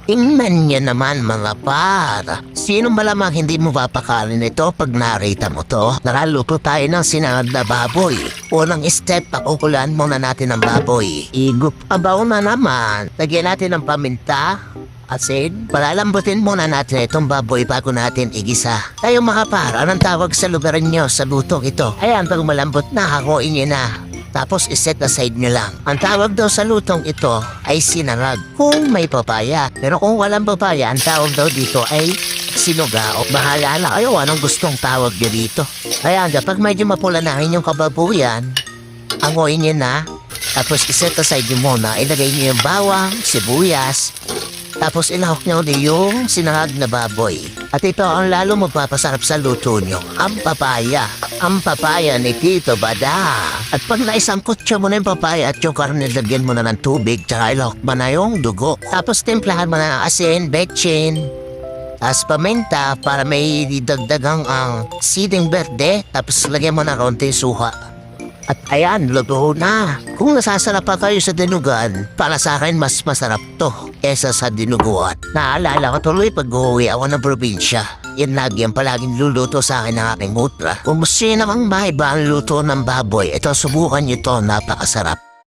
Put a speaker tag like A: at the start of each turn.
A: Tingnan niya naman mga par. Sino malamang hindi mo papakain ito pag narita mo to? Nakaluto tayo ng sinangag na baboy. Unang step, pakukulan muna natin ang baboy. Igup abaw na naman. Lagyan natin ng paminta, asin. Palalambutin muna natin itong baboy bago natin igisa. Tayo mga par, anong tawag sa lugar nyo sa lutong ito? Ayan, pag malambot na, hakuin nyo na. Tapos iset aside nyo lang. Ang tawag daw sa lutong ito ay sinangag kung may papaya. Pero kung walang papaya, ang tawag daw dito ay sinuga o bahala na kayo anong gustong tawag nyo dito. Kaya kapag medyo mapulanahin yung kababuyan, angoyin nyo na. Tapos iset aside nyo muna. Ilagay nyo yung bawang, sibuyas. Tapos ilahok nyo yung sinangag na baboy. At ito ang lalo magpapasarap sa luto nyo, ang papaya. Ang papaya ni Tito Bada. At pag naisangkot siya mo na yung papaya at yung karne, lagyan mo na ng tubig, tsaka ilahok mo na yung dugo. Tapos timplahan mo na ng asin, betchin, as paminta para may dagdagang ang siding berde. Tapos lagyan mo na konti suha. At ayan, luto na. Kung nasasarap pa kayo sa dinugan, para sa akin mas masarap to kesa sa dinuguan. Naalala ko tuloy pag uuwi ako ng probinsya. Yan lagi ang palaging luluto sa akin ng aking mutra. Kung gusto nyo namang maiba ang luto ng baboy, ito subukan nyo to, napakasarap.